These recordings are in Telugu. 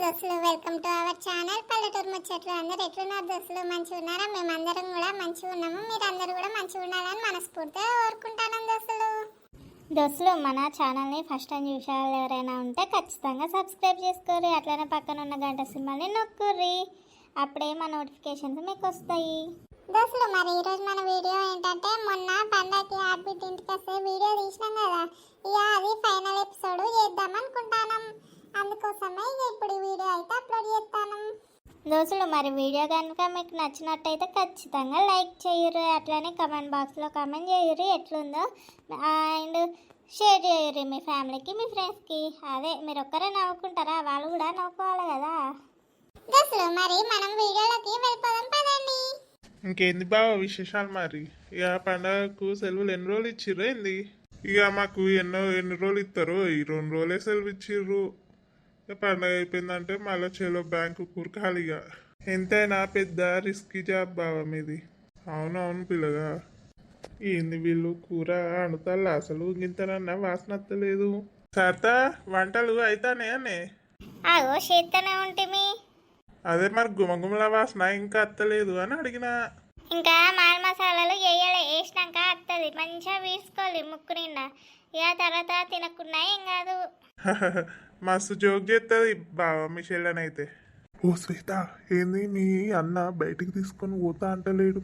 దోస్తులు వెల్కమ్ టు అవర్ ఛానల్ పల్లెటూరు ముచ్చట్లు. అందరూ ఎట్లున్నారు దోస్తులు? మంచిగా ఉన్నారా? మేమందరం కూడా మంచిగా ఉన్నాము. మీరందరూ కూడా మంచిగా ఉండాలని మనస్ఫూర్తిగా కోరుకుంటాను దోస్తులు. మన ఛానల్ని ఫస్ట్ టైం చూసే వాళ్ళు ఎవరైనా ఉంటే ఖచ్చితంగా సబ్స్క్రైబ్ చేసుకోరు. అట్లనే పక్కన ఉన్న గంట సింబల్ని నొక్కుర్రి, అప్పుడే మా నోటిఫికేషన్స్ మీకు వస్తాయి దోస్తులు. మరి ఈరోజు మన వీడియో ఏంటంటే, మొన్న పండగకి ఆడబిడ్డ ఇంటికి వస్తే వీడియో తీసినాం కదా, ఇక అది ఫైనల్ ఎపిసోడ్ చేద్దాం అనుకుంటాను. అందుకోసమే ఇప్పుడు వీడియో అయితే అప్లోడ్ చేస్తాను దోస్తులు. మరి వీడియో కనుక మీకు నచ్చినట్టయితే ఖచ్చితంగా లైక్ చేయరు, అట్లనే కమెంట్ బాక్స్లో కమెంట్ చేయరు ఎట్లుందో, అండ్ షేర్ చేయరు మీ ఫ్యామిలీకి మీ ఫ్రెండ్స్కి. అదే మీరు ఒక్కరే నవ్వుకుంటారా, వాళ్ళు కూడా నవ్వుకోవాలి కదా దోస్తులు. మరి మనం వీడియోలోకి వెళ్ళిపోదాం పదండి. ఇంకేంది బావ విశేషాలు? మరి ఇక పండగకు సెలవులు ఎన్ని రోజులు ఇచ్చిర్రు ఏంది? ఇక మాకు ఎన్ని రోజులు ఇస్తారు? ఈ 2 రోజులే సెలవు ఇచ్చిర్రు. ఇక పండగ అయిపోయిందంటే మళ్ళీ చెలో బ్యాంకు కూరకాలి. ఇక ఎంతైనా పెద్ద రిస్కీ జాబ్ బావ మీది. అవునవును పిల్లగా. ఏంది వీళ్ళు కూర వండుతారు అసలు గింతనన్నా వాసన వస్తలేదు. సరదా వంటలు అయితానే అనే ఆగో చేస్తూనే ఉంటుంది. అదే మరి గుమగుమల వాసన ఇంకా అత్తలేదు అని అడిగిన. ఇంకా మాల్ మసాలాలు వేసినాక వస్తుంది, మంచిగా వీసుకోవాలి ముక్కు నిండా. ఇక తర్వాత తినకుండా ఏం కాదు. మస్తు జోక్ చేస్తుంది బావ మీ చెల్లెనైతే. ఓ శ్వేత, ఏంది మీ అన్న బయటికి తీసుకొని పోతా అంటలేడు?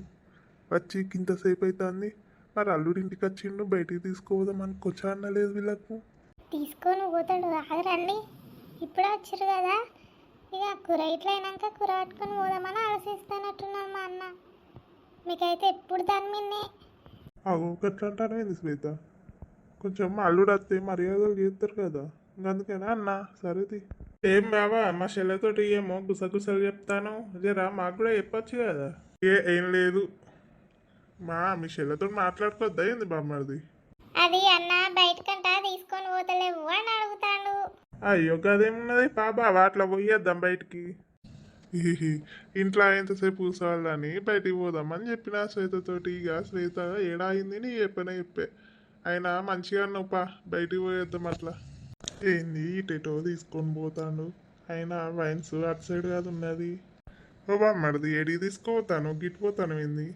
వచ్చి ఇంతసేపు అవుతుంది. మరి అల్లుడింటికి వచ్చిండు, బయటికి తీసుకుపోదాం అని కొచ్చా అన్నలేదు వీళ్ళకు. తీసుకొని పోతాడు, ఆగరండి. ఇప్పుడే వచ్చారు కదా, ఇక కూర ఇట్లా అయినాక కూర పట్టుకొని పోదామని ఆలోచిస్తానట్టున్నాను మా అన్న. మీకైతే ఎప్పుడు దాని మీదనే అగో గట్లా అంటాను ఏంది శ్వేత? కొంచెం అల్లుడు వస్తే మర్యాదలు చేస్తారు కదా, అందుకేనా అన్న. సరేది. ఏం బాబా మా చెల్లెతోటి ఏమో గుసగుసలు చెప్తాను, జరా మాకు కూడా చెప్పచ్చు కదా. ఏం లేదు మీ చెల్లెతో మాట్లాడుకోవద్దా ఏంది బామ్మది? అది అన్న బయటకంటా తీసుకొని పోతలేవు అని అడుగుతాడు. అయ్యో గదేమున్నది బాబా, అట్లా పోయేద్దాం బయటికి. ఇంట్లో ఎంతసేపు కూర్చోవాలని బయటికి పోదామని చెప్పిన శ్వేతతోటి. ఇక శ్వేత ఏడా అయింది నీ చెప్పే అయినా మంచిగా నువ్వు బయటికి పోయేద్దాం అట్లా. ఏంది ఇటేటో తీసుకొని పోతాడు? అయినా వైన్స్ అటు సైడ్ కాదు ఉన్నది. ఓ బామ్మడిది ఏడికి తీసుకుపోతాను, గిట్టిపోతాను ఏంది?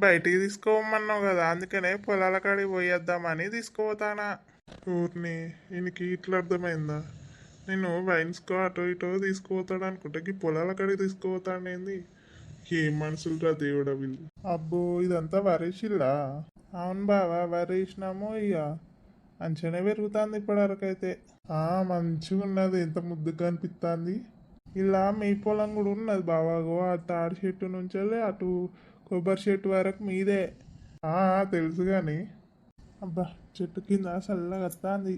బయటికి తీసుకోమన్నావు కదా, అందుకనే పొలాల కాడికి పోయేద్దామని తీసుకుపోతానా. ఊరిని ఈయనకి ఇట్లా అర్థమైందా? నేను వైన్స్కో అటో ఇటో తీసుకుపోతాడు అనుకుంటే ఈ పొలాల కాడికి తీసుకుపోతాడు ఏంది? ఏం మనుషులురా దేవుడా వీళ్ళు. అబ్బో ఇదంతా వరేసిల్లా? అవును బావా వరేసినాము. ఇక అంచనే పెరుగుతుంది ఇప్పటివరకైతే. మంచిగా ఉన్నది, ఎంత ముద్దుగా అనిపిస్తుంది. ఇలా మీ పొలం కూడా ఉన్నది బావాగో, ఆ తాడి చెట్టు నుంచి అటు కొబ్బరి చెట్టు వరకు మీదే. తెలుసు కానీ అబ్బా చెట్టు కింద చల్లగా వస్తుంది,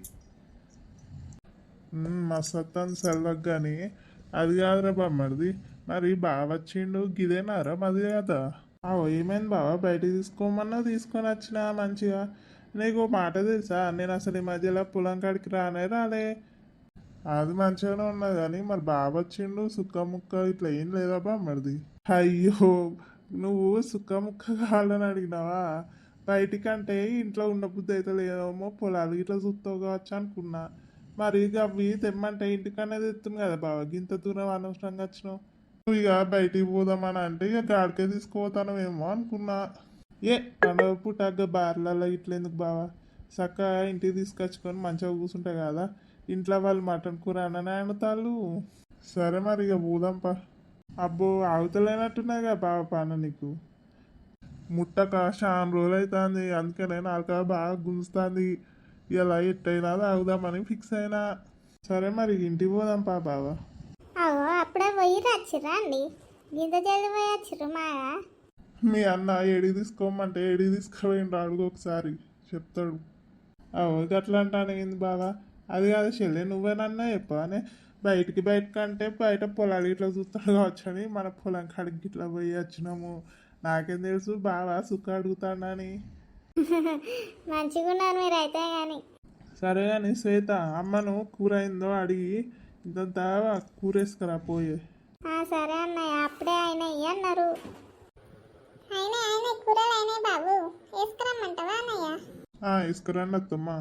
మస్తు వస్తుంది చల్లగా. కానీ అది కాదురా బామ్మడిది, మరి బావ వచ్చిండు గిదేనారా మది కదా? ఏమైంది బావ? బయటికి తీసుకోమన్నా తీసుకొని వచ్చిన మంచిగా. నీకు మాట తెలుసా, నేను అసలు ఈ మధ్యలో పొలం కాడికి రాలే. అది మంచిగానే ఉన్నది కానీ మరి బావ వచ్చిండు సుక్క ముక్క ఇట్లా ఏం లేదా బామ్మడిది? అయ్యో నువ్వు సుక్క ముక్క కావాలని అడిగినావా? బయటికంటే ఇంట్లో ఉండబుద్ధి అయితే లేదేమో, పొలాలు ఇట్లా చూస్తావు కావచ్చు అనుకున్నా. మరి అవి తెమ్మంటే ఇంటికన్నా తెస్తుంది కదా బావ, ఇంత దూరం అనవసరంగా వచ్చినావు. నువ్వు ఇక బయటికి పోదామని అంటే ఇక గాడికే తీసుకుపోతానేమో అనుకున్నా. పండుగ పుట్టాక బార్లలో ఇట్లా ఎందుకు బావా, చక్కగా ఇంటికి తీసుకొచ్చుకొని మంచిగా కూర్చుంటాయి కదా. ఇంట్లో వాళ్ళు మటన్ కూర అన్ననే వండుతాళ్ళు. సరే మరి ఇక పోదాంపా. అబ్బో ఆగుతలేనట్టున్నాయి కదా బావ పాన నీకు. ముట్టక చాలా రోజులు అవుతుంది, అందుకనే నాలుక బాగా గుంజుతుంది. ఇలా ఎట్టయినా తాగుదామని ఫిక్స్ అయినా. సరే మరి ఇంటికి పోదాంపా బావా. అప్పుడే పోయి వచ్చిరా అండి? గింత జల్ది పోయి వచ్చిర్రు మాయా? మీ అన్న ఏడికి తీసుకోమంటే ఏడికి తీసుకుపోయిండు అడుగు ఒకసారి చెప్తాడు. గట్లా అంటాను ఏంది బావా? అది కాదు చెల్లె, నువ్వేనన్నా చెప్పానే బయటకంటే బయట పొలాలు ఇట్లా చూస్తాడు కావచ్చు అని మన పొలం కాడికి ఇట్లా పోయి వచ్చినాము. నాకేం తెలుసు బావా సుక్క అడుగుతాడని. మంచిగా ఉన్నారు మీరు అయితే. కానీ సరే కానీ శ్వేత, అమ్మను కూర అయిందో అడిగి ఇంతంతా కూర వేసుకురా పోయే. సరే అన్నయ్య, అప్పుడే అయినాయి అన్నారు. అయినా కూరలు అయినాయి బాబు, వేసుకురమ్మంటావా అన్నయ్య? వేసుకురండి అత్తమ్మా.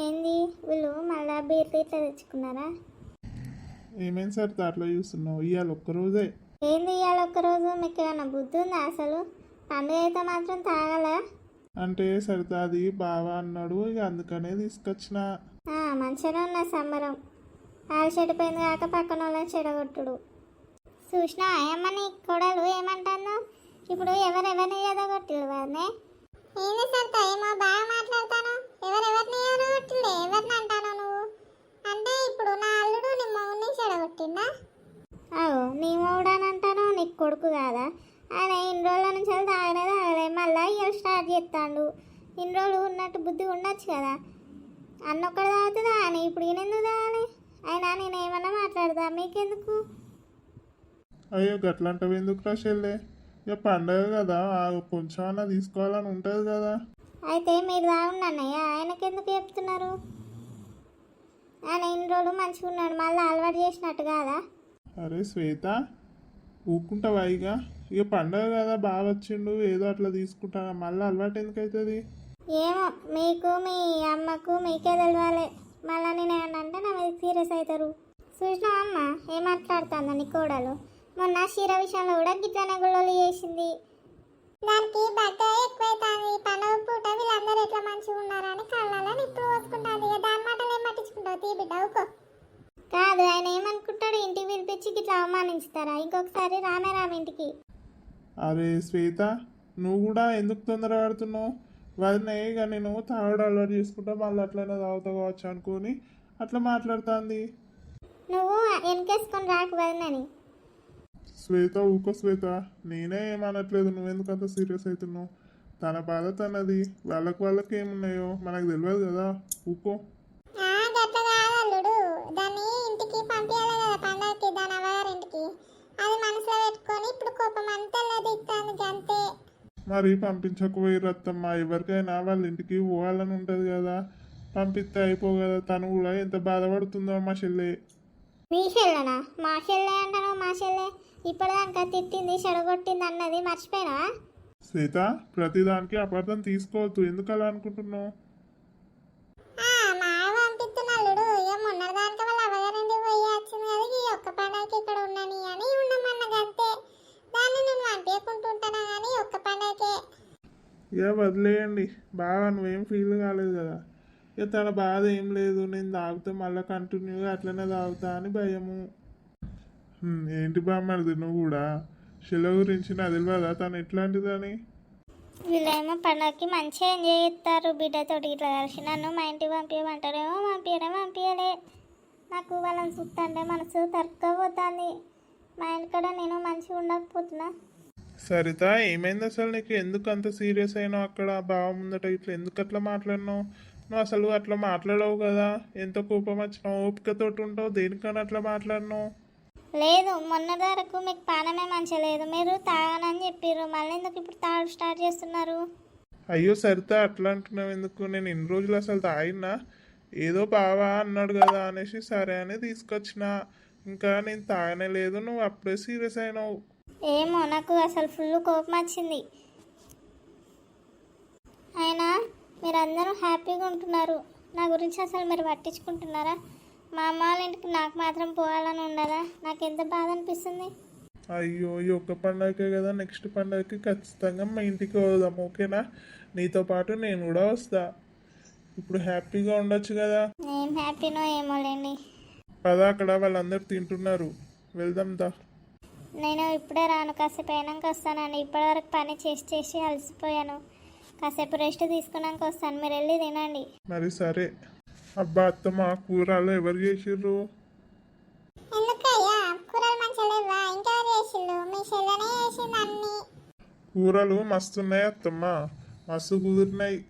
ఏంది వీళ్ళు మళ్ళా బీర్లు ఇట్లా తెచ్చుకున్నారా? ఏమైంది సరిత అట్లా చూస్తున్నావు? ఇవాళ ఒక్కరోజే. ఏంది ఇవాళ ఒక్కరోజు? మీకు ఏమన్నా బుద్ధి ఉందా అసలు? పండుగ అయితే మాత్రం తాగలా? అంటే సరిత అది బావా అన్నాడు, ఇక అందుకనే తీసుకొచ్చిన. మంచిగానే ఉన్న సంబరం. వాళ్ళు చెడిపోయింది కాక పక్కన వాళ్ళని చెడగొట్టుడు. చూసినా అయ్యమ్మ నీ కొడలు ఏమంటాను? ఇప్పుడు ఎవరెవరిని ఎదగొట్టిడు వారిని? ఏంది సరిత ఏమో బాగా మాట్లాడతాను. ఎవరెవరిని ఎదగొట్టిండే? ఎవరిని అంటాను నువ్వు? అంటే ఇప్పుడు నా అల్లుడు నీ మౌని చెడగొట్టిందా? నీ మౌడు అని అంటాను, నీకు కొడుకు కాదా? ఆయన ఇన్ని రోజుల నుంచి తాగలే మళ్ళీ ఇవాళ స్టార్ట్ చేస్తాడు. ఇన్ని రోజులు ఉన్నట్టు బుద్ధి ఉండొచ్చు కదా. అన్నొక్కడు తాగుతుందా ఆయన ఇప్పుడు ఈయనెందుకు తాగాలి? అయినా నేను ఏమన్నా మాట్లాడదా మీకెందుకు? అయ్యో గట్లంటవి ఎందుకు రా చెల్లె? ఇక పండగ కదా, కొంచెం అన్నా తీసుకోవాలని ఉంటుంది కదా. అయితే మీరు తాగుండి అన్నయ్య, ఆయనకెందుకు చెప్తున్నారు? ఆయన ఇన్ని రోజులు మంచిగా ఉన్నాడు, మళ్ళీ అలవాటు చేసినట్టు కాదా? అరే శ్వేత, ఊరుకుంటావా? ఇక పండగ కదా, బాగా వచ్చిండు ఏదో అట్లా తీసుకుంటా, మళ్ళీ అలవాటు ఎందుకు అవుతుంది? ఏమో మీకు మీ అమ్మకు మీకే తెలవాలి. మళ్ళీ నేను ఏమన్నంటే నా మీద సీరియస్ అవుతారు. చూసినా అమ్మ ఏం మాట్లాడుతుందా నీ కోడలు? మొన్న చీర విషయంలో కూడా గిట్లనే గొడవలు చేసింది. దానికి బట్ట ఎక్కువైతుంది. పండుగ పూట వీళ్ళందరూ ఎట్లా మంచిగా ఉన్నారని కళ్ళలో నిప్పు పోసుకుంటుంది. దాని మాటలు ఏం పట్టించుకుంటావు? తీ బిడ్డ ఊకో. కాదు, ఆయన ఏమనుకుంటాడు? ఇంటికి పిలిపించి ఇట్లా అవమానిస్తారా? ఇంకొకసారి రామే రామ ఇంటికి. అరే శ్వేత, నువ్వు కూడా ఎందుకు తొందర పడుతున్నావు? వదిన ఇక నేను తాగడం అలవాటు చేసుకుంటా, మళ్ళీ అట్లనే తాగుతా కావచ్చు అనుకొని అట్లా మాట్లాడుతుంది. నువ్వు వెనకేసుకొని రాకు వదినని. శ్వేత ఊకో శ్వేత, నేనే ఏమనట్లేదు, నువ్వెందుకు అంత సీరియస్ అవుతున్నావు? తన బాధ తనది, వాళ్ళకి ఏమున్నాయో మనకు తెలియదు కదా, ఊకో. దాన్ని ఇంటికి పంపించాలి కదా పండగకి, దాని అవ్వగారింటికి. అది మనసులో పెట్టుకొని ఇప్పుడు కోపం అంతా దిగుతుంది అంతే. మరి పంపించకపోయి రత్తమ్మ, ఎవరికైనా వాళ్ళ ఇంటికి పోవాలని ఉంటుంది కదా, పంపిస్తే అయిపో కదా. తను కూడా ఎంత బాధపడుతుందో మా చెల్లె. మీ చెల్లెనా? మా చెల్లె అంటాను. మా చెల్లె ఇప్పటిదాకా తిట్టింది చెడగొట్టింది అన్నది మర్చిపోయినా? శ్వేత, ప్రతిదానికి అపార్థం తీసుకోవద్దు, ఎందుకు అలా అనుకుంటున్నావు? పంపిస్తున్నాడు ఇక మొన్నటిదానికి వాళ్ళ అవ్వగారింటికి పోయి వచ్చింది కదా, ఈ ఒక్క పండగకి ఇక్కడ ఉండని అని ఉండమన్నది అంతే. దాన్ని నేను పంపించుకుంటుంటానా కానీ ఒక్క పండగకే. ఇక వదిలేయండి, బాగా నువ్వేం ఫీల్ కాలేదు కదా. ఇక తన బాధ ఏం లేదు, నేను తాగితే మళ్ళీ కంటిన్యూగా అట్లనే తాగుతా అని భయము. ఏంటి బామ్మది నువ్వు కూడా? శిల గురించి నాకు తెలియదా తను ఎట్లాంటిదని? వీళ్ళేమో పండగకి మంచిగా ఎంజాయ్ చేస్తారు బిడ్డతోటి ఇట్లా కలిసి. నన్ను మా ఇంటికి పంపించమంటారేమో, పంపించలే. నాకు వాళ్ళని చూస్తుంటే మనసు తరుక్కపోతుంది. మా ఇంటికాడ నేను మంచిగా ఉండకపోతున్నా. సరిత, ఏమైంది అసలు నీకు? ఎందుకు అంత సీరియస్ అయినావు? అక్కడ బావ ముందట ఇట్లా ఎందుకు అట్లా మాట్లాడినావు? నువ్వు అసలు అట్లా మాట్లాడవు కదా, ఎంత కోపం వచ్చినా ఓపికతోటి ఉంటావు, దేనికన్నా అట్లా మాట్లాడినావు? లేదు, మొన్న వరకు మీకు పానమే మంచిగా లేదు, మీరు తాగనని చెప్పారు. మళ్ళీ ఎందుకు ఇప్పుడు తాడు స్టార్ట్ చేస్తున్నారు? అయ్యో సరిత, అట్లా అంటున్నావు ఎందుకు? నేను ఇన్ని రోజులు అసలు తాగినా, ఏదో బావా అన్నాడు కదా అనేసి సరే అని తీసుకొచ్చిన. ఇంకా నేను తాగనే లేదు, నువ్వు అప్పుడే సీరియస్ అయినావు. ఏమో నాకు అసలు ఫుల్ కోపం వచ్చింది. అయినా మీరందరూ హ్యాపీగా ఉంటున్నారు, నా గురించి అసలు మీరు పట్టించుకుంటున్నారా? మా అమ్మ వాళ్ళ ఇంటికి నాకు మాత్రం పోవాలని ఉండదా? నాకు ఎంత బాధ అనిపిస్తుంది. అయ్యో, ఈ ఒక్క పండగకే కదా, నెక్స్ట్ పండగకి ఖచ్చితంగా మా ఇంటికి పోదాం, ఓకేనా? నీతో పాటు నేను కూడా వస్తా. ఇప్పుడు హ్యాపీగా ఉండొచ్చు కదా. ఏం హ్యాపీనో ఏమోలేండి. పదా, అక్కడ వాళ్ళందరూ తింటున్నారు, వెళ్దాం దా. నేను ఇప్పుడే రాను, కాసేపు అయినాక వస్తానండి. ఇప్పటివరకు పని చేసి అలసిపోయాను. కాసేపు రెస్ట్ తీసుకున్నాక వస్తాను, మీరు వెళ్ళి తినండి. మరి సరే. అబ్బా అత్తమ్మ, కూరలు ఎవరు చేసిర్రు? కూరలు మస్తున్నాయి అత్తమ్మ, మస్తు కుదిరినాయి.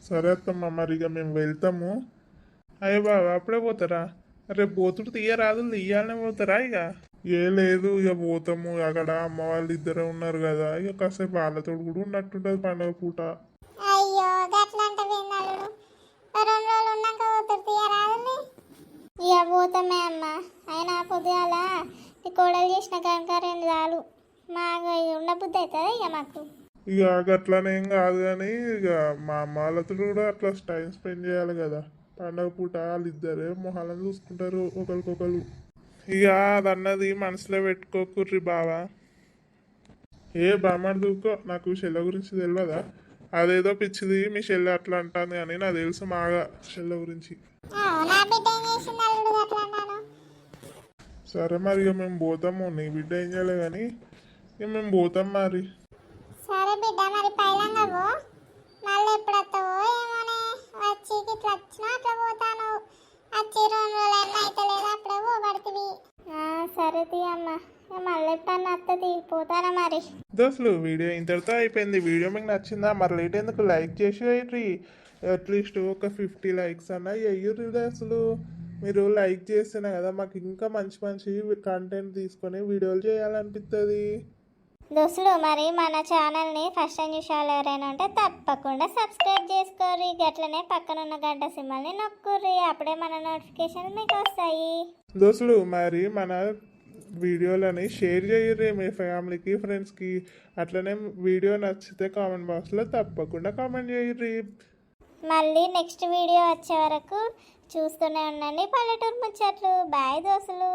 సరే అత్తమ్మ, మరి ఇక మేము వెళ్తాము. అయ్యో బాబా, అప్పుడే పోతారా? రేపు పోతుడు తీయరాదు, తీయాలనే పోతారా? ఇక ఏ లేదు, ఇక పోతాము. అక్కడ అమ్మ వాళ్ళు ఇద్దరే ఉన్నారు కదా, ఇక కాసేపు వాళ్ళతో కూడా ఉన్నట్టుంటది పండుగ పూట. అయ్యో గట్లంటే ఇక పోతామే అమ్మ. అయినా పొద్దుగాల ఈ కోడలు చేసిన కనుక 2 చాలు. మాకు ఉండబుద్ధి అవుతుంది ఇక మాకు. ఇక గట్లనేం కాదు కానీ ఇక మా అమ్మ వాళ్ళతో కూడా అట్లా టైం స్పెండ్ చేయాలి కదా. పండగ పూట వాళ్ళిద్దరే మొహాలను చూసుకుంటారు ఒకరికొకరు. ఇక అదన్నది మనసులో పెట్టుకోకుర్రి బావా. ఏ బామ్మడి దూకో, నాకు చెల్లె గురించి తెలియదా? అదేదో పిచ్చిది మీ చెల్లె అట్లా అంటుంది అని నాకు తెలుసు మాగా చెల్లె గురించి. నా బిడ్డ ఏం చేసింది అల్లుడు అట్లా అన్నాను. సరే మరి ఇక మేము పోతాము, నీ బిడ్డ ఏం చేయలే కానీ ఇక మేము పోతాం మరి. సరే బిడ్డ మరి పైలంగా పో, మళ్ళీ ఎప్పుడు వస్తావో ఏమోనే. వచ్చి ఇట్లా వచ్చినా అట్లా పోతాను. వచ్చి 2 రోజులన్నా అయితే లేదా అప్పుడే పోబడుతుంది. సరే తీ అమ్మ, మళ్ళీ ఎప్పుడన్నా వస్తుంది, పోతానా మరి. దోస్తులు వీడియో ఇంతటితో అయిపోయింది. వీడియో మీకు నచ్చిందా? మరి లేట్ ఎందుకు లైక్ చేసి వేయండి. అట్లీస్ట్ ఒక 50 లైక్స్ అన్నా వెయ్యి దోస్తులు. మీరు లైక్ చేస్తేనే కదా మాకు ఇంకా మంచి మంచి కంటెంట్ తీసుకొని వీడియోలు చేయాలనిపిస్తుంది. దోస్తులు మరి మన ఛానల్ని ఫస్ట్ టైం చూసే వాళ్ళు ఎవరైనా ఉంటే తప్పకుండా సబ్స్క్రైబ్ చేసుకోర్రి. గట్లనే పక్కన ఉన్న గంట సింబల్ని నొక్కుర్రి, అప్పుడే మన నోటిఫికేషన్ మీకు వస్తాయి. దోస్తులు మరి మన వీడియోలని షేర్ చేయర్రి మీ ఫ్యామిలీకి ఫ్రెండ్స్కి. అట్లనే వీడియో నచ్చితే కామెంట్ బాక్స్లో తప్పకుండా కామెంట్ చేయర్రి. మళ్ళీ నెక్స్ట్ వీడియో వచ్చే వరకు చూస్తూనే ఉండండి పల్లెటూరు ముచ్చట్లు. బాయ్ దోస్తులు.